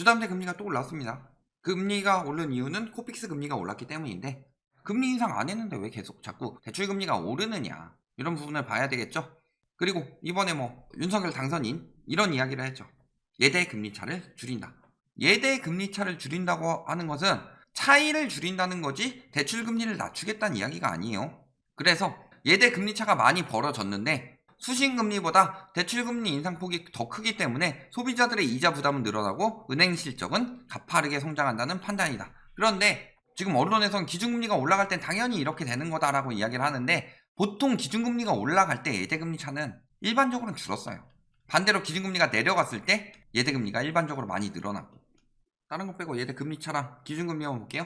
주담대 금리가 또 올랐습니다. 금리가 오른 이유는 코픽스 금리가 올랐기 때문인데 금리 인상 안 했는데 왜 계속 자꾸 대출 금리가 오르느냐, 이런 부분을 봐야 되겠죠. 그리고 이번에 윤석열 당선인 이런 이야기를 했죠. 예대 금리 차를 줄인다. 예대 금리 차를 줄인다고 하는 것은 차이를 줄인다는 거지 대출 금리를 낮추겠다는 이야기가 아니에요. 그래서 예대 금리 차가 많이 벌어졌는데 수신금리보다 대출금리 인상폭이 더 크기 때문에 소비자들의 이자 부담은 늘어나고 은행 실적은 가파르게 성장한다는 판단이다. 그런데 지금 언론에선 기준금리가 올라갈 땐 당연히 이렇게 되는 거다라고 이야기를 하는데, 보통 기준금리가 올라갈 때 예대금리 차는 일반적으로는 줄었어요. 반대로 기준금리가 내려갔을 때 예대금리가 일반적으로 많이 늘어나고. 다른 거 빼고 예대금리 차랑 기준금리 한번 볼게요.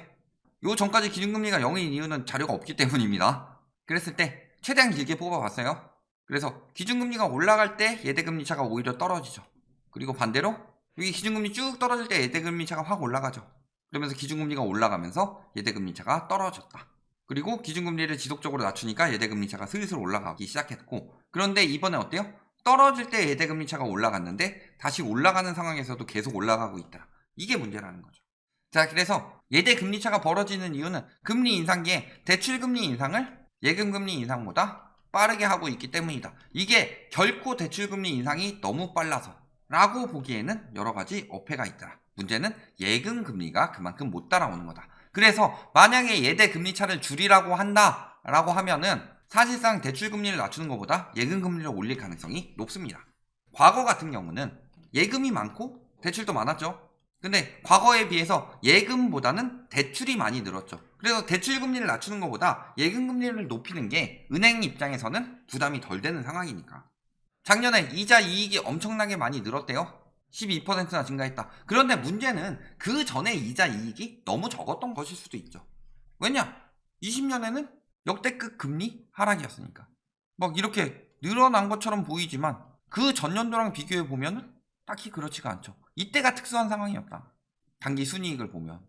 요 전까지 기준금리가 0인 이유는 자료가 없기 때문입니다. 그랬을 때 최대한 길게 뽑아봤어요. 그래서 기준금리가 올라갈 때 예대금리 차가 오히려 떨어지죠. 그리고 반대로 여기 기준금리 쭉 떨어질 때 예대금리 차가 확 올라가죠. 그러면서 기준금리가 올라가면서 예대금리 차가 떨어졌다. 그리고 기준금리를 지속적으로 낮추니까 예대금리 차가 슬슬 올라가기 시작했고, 그런데 이번에 어때요? 떨어질 때 예대금리 차가 올라갔는데 다시 올라가는 상황에서도 계속 올라가고 있다. 이게 문제라는 거죠. 자, 그래서 예대금리 차가 벌어지는 이유는 금리 인상기에 대출금리 인상을 예금금리 인상보다 빠르게 하고 있기 때문이다. 이게 결코 대출금리 인상이 너무 빨라서 라고 보기에는 여러가지 어폐가 있더라. 문제는 예금금리가 그만큼 못 따라오는 거다. 그래서 만약에 예대금리 차를 줄이라고 한다 라고 하면은 사실상 대출금리를 낮추는 것보다 예금금리를 올릴 가능성이 높습니다. 과거 같은 경우는 예금이 많고 대출도 많았죠. 근데 과거에 비해서 예금보다는 대출이 많이 늘었죠. 그래서 대출금리를 낮추는 것보다 예금금리를 높이는 게 은행 입장에서는 부담이 덜 되는 상황이니까. 작년에 이자 이익이 엄청나게 많이 늘었대요. 12%나 증가했다. 그런데 문제는 그 전에 이자 이익이 너무 적었던 것일 수도 있죠. 왜냐? 20년에는 역대급 금리 하락이었으니까. 이렇게 늘어난 것처럼 보이지만 그 전년도랑 비교해 보면 딱히 그렇지가 않죠. 이때가 특수한 상황이었다. 단기 순이익을 보면.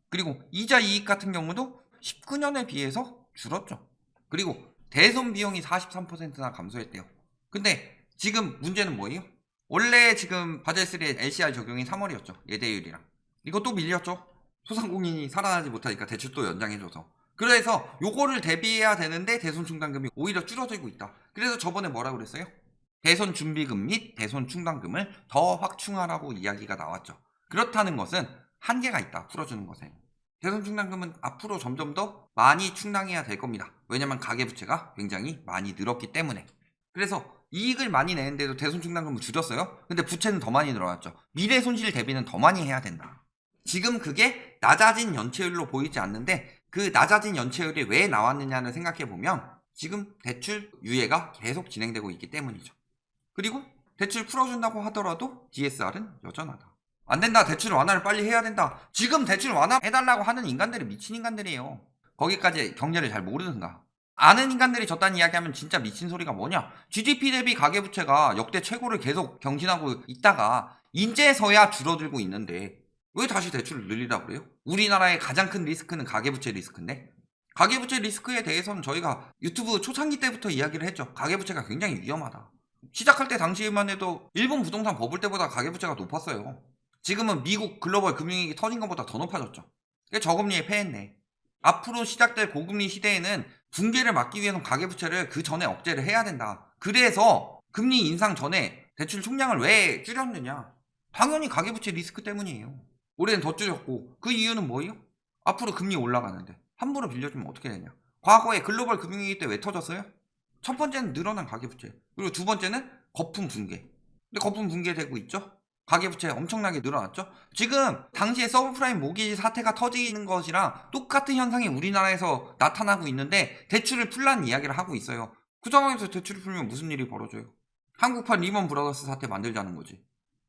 그리고 이자 이익 같은 경우도 19년에 비해서 줄었죠. 그리고 대손 비용이 43%나 감소했대요. 근데 지금 문제는 뭐예요? 원래 지금 바젤3의 LCR 적용이 3월이었죠. 예대율이랑. 이거 또 밀렸죠. 소상공인이 살아나지 못하니까 대출 또 연장해줘서. 그래서 요거를 대비해야 되는데 대손 충당금이 오히려 줄어들고 있다. 그래서 저번에 뭐라고 그랬어요? 대손 준비금 및 대손 충당금을 더 확충하라고 이야기가 나왔죠. 그렇다는 것은 한계가 있다. 풀어주는 것에. 대손 충당금은 앞으로 점점 더 많이 충당해야 될 겁니다. 왜냐면 가계부채가 굉장히 많이 늘었기 때문에. 그래서 이익을 많이 내는데도 대손 충당금을 줄였어요. 근데 부채는 더 많이 늘어났죠. 미래 손실 대비는 더 많이 해야 된다. 지금 그게 낮아진 연체율로 보이지 않는데 그 낮아진 연체율이 왜 나왔느냐를 생각해보면 지금 대출 유예가 계속 진행되고 있기 때문이죠. 그리고 대출 풀어준다고 하더라도 DSR은 여전하다. 안 된다. 대출 완화를 빨리 해야 된다. 지금 대출 완화해달라고 하는 인간들이 미친 인간들이에요. 거기까지 경제를 잘 모르는가. 아는 인간들이 저딴 이야기하면 진짜 미친 소리가 뭐냐. GDP 대비 가계부채가 역대 최고를 계속 경신하고 있다가 이제서야 줄어들고 있는데 왜 다시 대출을 늘리라고 그래요? 우리나라의 가장 큰 리스크는 가계부채 리스크인데, 가계부채 리스크에 대해서는 저희가 유튜브 초창기 때부터 이야기를 했죠. 가계부채가 굉장히 위험하다. 시작할 때 당시에만 해도 일본 부동산 버블 때보다 가계부채가 높았어요. 지금은 미국 글로벌 금융위기 터진 것보다 더 높아졌죠. 저금리에 패했네. 앞으로 시작될 고금리 시대에는 붕괴를 막기 위해서는 가계부채를 그 전에 억제를 해야 된다. 그래서 금리 인상 전에 대출 총량을 왜 줄였느냐? 당연히 가계부채 리스크 때문이에요. 올해는 더 줄였고, 그 이유는 뭐예요? 앞으로 금리 올라가는데 함부로 빌려주면 어떻게 되냐? 과거에 글로벌 금융위기 때 왜 터졌어요? 첫 번째는 늘어난 가계부채, 그리고 두 번째는 거품 붕괴. 근데 거품 붕괴되고 있죠? 가계부채 엄청나게 늘어났죠? 지금 당시에 서브프라임 모기지 사태가 터지는 것이랑 똑같은 현상이 우리나라에서 나타나고 있는데 대출을 풀라는 이야기를 하고 있어요. 그 상황에서 대출을 풀면 무슨 일이 벌어져요? 한국판 리먼 브라더스 사태 만들자는 거지.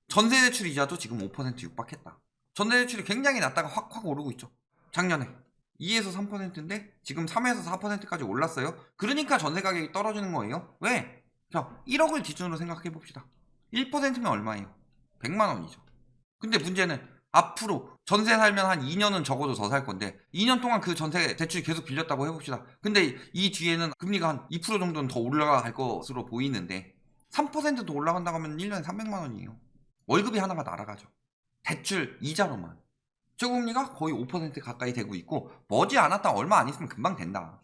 전세대출 이자도 지금 5% 육박했다. 전세대출이 굉장히 낮다가 확 오르고 있죠. 작년에 2에서 3%인데 지금 3에서 4%까지 올랐어요. 그러니까 전세 가격이 떨어지는 거예요. 왜? 자, 1억을 기준으로 생각해 봅시다. 1%면 얼마예요? 100만 원이죠. 근데 문제는 앞으로 전세 살면 한 2년은 적어도 더 살 건데 2년 동안 그 전세 대출 계속 빌렸다고 해봅시다. 근데 이 뒤에는 금리가 한 2% 정도는 더 올라갈 것으로 보이는데 3%도 올라간다고 하면 1년에 300만 원이에요. 월급이 하나가 날아가죠. 대출 이자로만 최고금리가 거의 5% 가까이 되고 있고 머지않았다 얼마 안 있으면 금방 된다.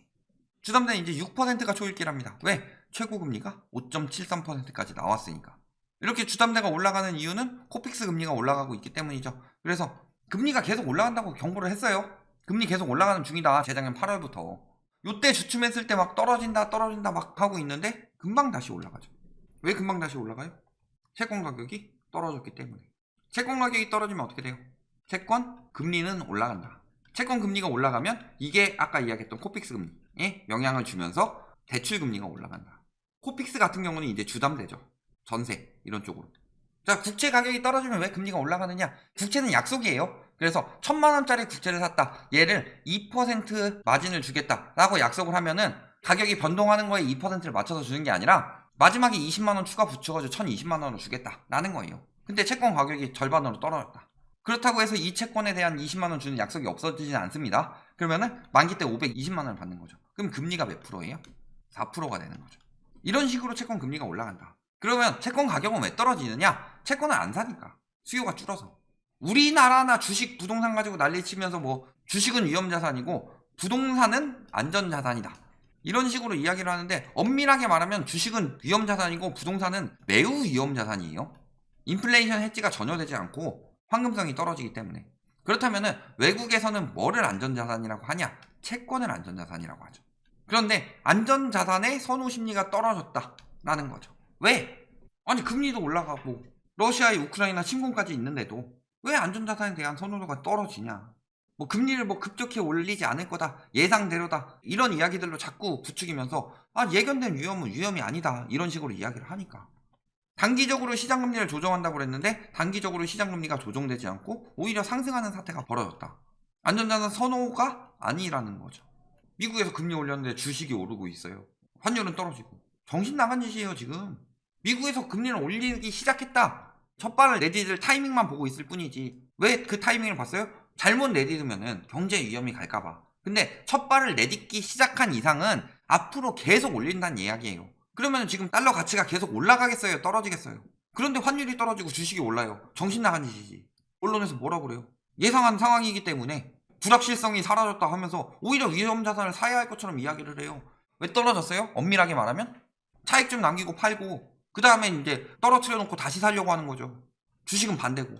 주담대는 이제 6%가 초읽기랍니다. 왜? 최고금리가 5.73%까지 나왔으니까. 이렇게 주담대가 올라가는 이유는 코픽스 금리가 올라가고 있기 때문이죠. 그래서 금리가 계속 올라간다고 경고를 했어요. 금리 계속 올라가는 중이다. 재작년 8월부터. 요때 주춤했을 때 막 떨어진다 막 하고 있는데 금방 다시 올라가죠. 왜 금방 다시 올라가요? 채권 가격이 떨어졌기 때문에. 채권 가격이 떨어지면 어떻게 돼요? 채권 금리는 올라간다. 채권 금리가 올라가면 이게 아까 이야기했던 코픽스 금리에 영향을 주면서 대출 금리가 올라간다. 코픽스 같은 경우는 이제 주담대죠. 전세 이런 쪽으로. 자, 국채 가격이 떨어지면 왜 금리가 올라가느냐? 국채는 약속이에요. 그래서 1,000만원짜리 국채를 샀다. 얘를 2% 마진을 주겠다라고 약속을 하면은 가격이 변동하는 거에 2%를 맞춰서 주는 게 아니라 마지막에 20만원 추가 붙여가지고 1,020만원으로 주겠다라는 거예요. 근데 채권 가격이 절반으로 떨어졌다. 그렇다고 해서 이 채권에 대한 20만원 주는 약속이 없어지진 않습니다. 그러면은 만기 때 520만원을 받는 거죠. 그럼 금리가 몇 프로예요? 4%가 되는 거죠. 이런 식으로 채권 금리가 올라간다. 그러면 채권 가격은 왜 떨어지느냐? 채권을 안 사니까. 수요가 줄어서. 우리나라나 주식, 부동산 가지고 난리치면서 뭐 주식은 위험자산이고 부동산은 안전자산이다. 이런 식으로 이야기를 하는데 엄밀하게 말하면 주식은 위험자산이고 부동산은 매우 위험자산이에요. 인플레이션 해지가 전혀 되지 않고 황금성이 떨어지기 때문에. 그렇다면 외국에서는 뭐를 안전자산이라고 하냐? 채권을 안전자산이라고 하죠. 그런데 안전자산의 선호 심리가 떨어졌다라는 거죠. 왜? 아니 금리도 올라가고 러시아의 우크라이나 침공까지 있는데도 왜 안전자산에 대한 선호도가 떨어지냐? 뭐 금리를 뭐 급격히 올리지 않을 거다, 예상대로다 이런 이야기들로 자꾸 부추기면서 예견된 위험은 위험이 아니다 이런 식으로 이야기를 하니까 단기적으로 시장금리를 조정한다고 그랬는데 단기적으로 시장금리가 조정되지 않고 오히려 상승하는 사태가 벌어졌다. 안전자산 선호가 아니라는 거죠. 미국에서 금리 올렸는데 주식이 오르고 있어요. 환율은 떨어지고. 정신 나간 짓이에요 지금. 미국에서 금리를 올리기 시작했다. 첫 발을 내디딜 타이밍만 보고 있을 뿐이지. 왜 그 타이밍을 봤어요? 잘못 내디디면은 경제 위험이 갈까봐. 근데 첫 발을 내딛기 시작한 이상은 앞으로 계속 올린다는 이야기예요. 그러면 지금 달러 가치가 계속 올라가겠어요? 떨어지겠어요? 그런데 환율이 떨어지고 주식이 올라요. 정신 나간 짓이지. 언론에서 뭐라 그래요? 예상한 상황이기 때문에 불확실성이 사라졌다 하면서 오히려 위험자산을 사야 할 것처럼 이야기를 해요. 왜 떨어졌어요? 엄밀하게 말하면 차익 좀 남기고 팔고 그 다음에 이제 떨어뜨려 놓고 다시 사려고 하는 거죠. 주식은 반대고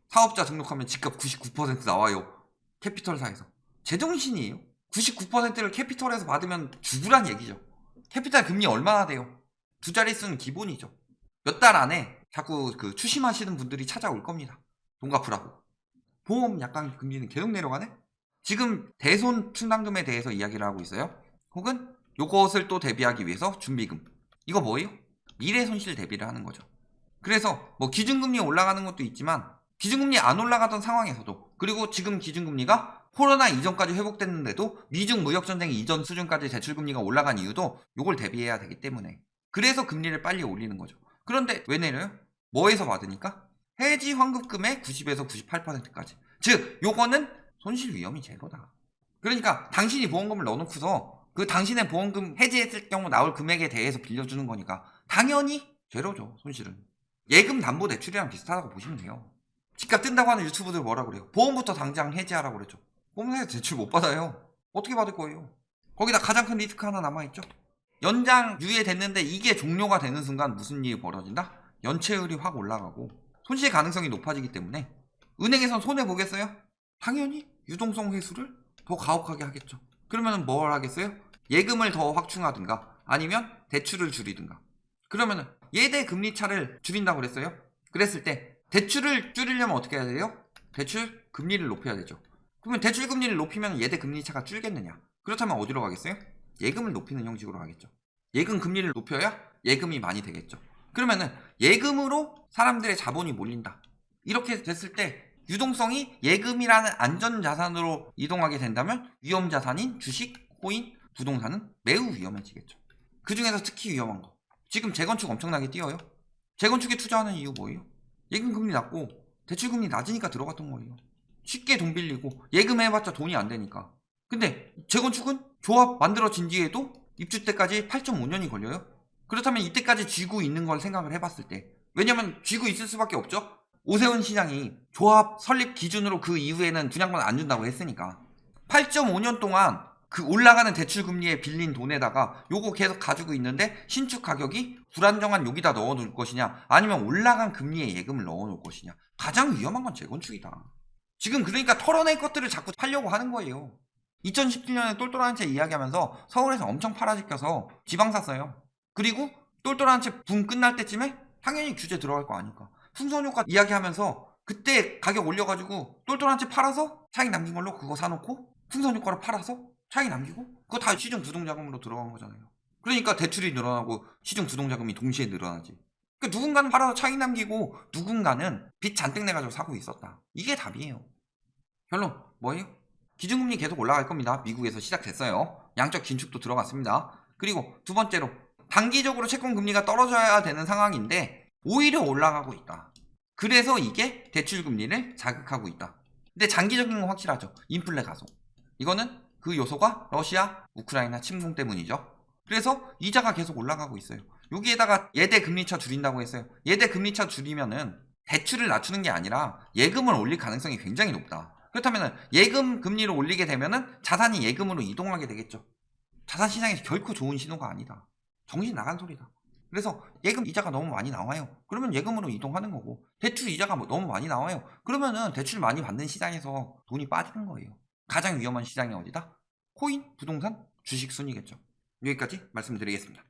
사업자 등록하면 집값 99% 나와요. 캐피털사에서. 제정신이에요. 99%를 캐피털에서 받으면 죽으란 얘기죠. 캐피탈 금리 얼마나 돼요? 두 자릿수는 기본이죠. 몇 달 안에 자꾸 그 추심하시는 분들이 찾아올 겁니다. 돈 갚으라고. 보험 약관 금리는 계속 내려가네? 지금 대손 충당금에 대해서 이야기를 하고 있어요. 혹은 요것을 또 대비하기 위해서 준비금. 이거 뭐예요? 미래 손실 대비를 하는 거죠. 그래서 뭐 기준금리 올라가는 것도 있지만 기준금리 안 올라가던 상황에서도 그리고 지금 기준금리가 코로나 이전까지 회복됐는데도 미중 무역전쟁 이전 수준까지 대출금리가 올라간 이유도 요걸 대비해야 되기 때문에 그래서 금리를 빨리 올리는 거죠. 그런데 왜 내려요? 뭐에서 받으니까? 해지 환급금의 90에서 98%까지. 즉 요거는 손실 위험이 제로다. 그러니까 당신이 보험금을 넣어놓고서 그 당신의 보험금 해지했을 경우 나올 금액에 대해서 빌려주는 거니까 당연히 제로죠. 손실은. 예금 담보 대출이랑 비슷하다고 보시면 돼요. 집값 뜬다고 하는 유튜브들 뭐라 그래요? 보험부터 당장 해지하라고 그랬죠. 보험사에서 대출 못 받아요. 어떻게 받을 거예요? 거기다 가장 큰 리스크 하나 남아있죠. 연장 유예됐는데 이게 종료가 되는 순간 무슨 일이 벌어진다? 연체율이 확 올라가고 손실 가능성이 높아지기 때문에 은행에선 손해보겠어요? 당연히 유동성 회수를 더 가혹하게 하겠죠. 그러면 뭘 하겠어요? 예금을 더 확충하든가 아니면 대출을 줄이든가. 그러면 예대 금리 차를 줄인다고 그랬어요. 그랬을 때 대출을 줄이려면 어떻게 해야 돼요? 대출 금리를 높여야 되죠. 그러면 대출 금리를 높이면 예대 금리 차가 줄겠느냐? 그렇다면 어디로 가겠어요? 예금을 높이는 형식으로 가겠죠. 예금 금리를 높여야 예금이 많이 되겠죠. 그러면은 예금으로 사람들의 자본이 몰린다. 이렇게 됐을 때 유동성이 예금이라는 안전자산으로 이동하게 된다면 위험자산인 주식, 코인, 부동산은 매우 위험해지겠죠. 그 중에서 특히 위험한 거. 지금 재건축 엄청나게 뛰어요. 재건축에 투자하는 이유 뭐예요? 예금 금리 낮고 대출 금리 낮으니까 들어갔던 거예요. 쉽게 돈 빌리고 예금해봤자 돈이 안 되니까. 근데 재건축은 조합 만들어진 뒤에도 입주 때까지 8.5년이 걸려요. 그렇다면 이때까지 쥐고 있는 걸 생각을 해봤을 때 왜냐면 쥐고 있을 수밖에 없죠. 오세훈 시장이 조합 설립 기준으로 그 이후에는 분양권 안 준다고 했으니까 8.5년 동안 그 올라가는 대출금리에 빌린 돈에다가 요거 계속 가지고 있는데 신축 가격이 불안정한 여기다 넣어놓을 것이냐 아니면 올라간 금리에 예금을 넣어놓을 것이냐. 가장 위험한 건 재건축이다. 지금 그러니까 털어낼 것들을 자꾸 팔려고 하는 거예요. 2017년에 똘똘한 채 이야기하면서 서울에서 엄청 팔아지켜서 지방 샀어요. 그리고 똘똘한 채 붐 끝날 때쯤에 당연히 규제 들어갈 거 아닐까. 풍선효과 이야기하면서 그때 가격 올려가지고 똘똘한 채 팔아서 차익 남긴 걸로 그거 사놓고 풍선효과로 팔아서 차익 남기고 그거 다 시중 부동자금으로 들어간 거잖아요. 그러니까 대출이 늘어나고 시중 부동자금이 동시에 늘어나지. 그러니까 누군가는 팔아서 차익 남기고 누군가는 빚 잔뜩 내가지고 사고 있었다. 이게 답이에요. 결론 뭐예요? 기준금리 계속 올라갈 겁니다. 미국에서 시작됐어요. 양적 긴축도 들어갔습니다. 그리고 두 번째로 단기적으로 채권금리가 떨어져야 되는 상황인데 오히려 올라가고 있다. 그래서 이게 대출금리를 자극하고 있다. 근데 장기적인 건 확실하죠. 인플레 가속. 이거는 그 요소가 러시아, 우크라이나 침공 때문이죠. 그래서 이자가 계속 올라가고 있어요. 여기에다가 예대 금리차 줄인다고 했어요. 예대 금리차 줄이면은 대출을 낮추는 게 아니라 예금을 올릴 가능성이 굉장히 높다. 그렇다면 예금 금리를 올리게 되면은 자산이 예금으로 이동하게 되겠죠. 자산 시장에서 결코 좋은 신호가 아니다. 정신 나간 소리다. 그래서 예금 이자가 너무 많이 나와요. 그러면 예금으로 이동하는 거고 대출 이자가 너무 많이 나와요. 그러면은 대출 많이 받는 시장에서 돈이 빠지는 거예요. 가장 위험한 시장이 어디다? 코인, 부동산, 주식 순이겠죠. 여기까지 말씀드리겠습니다.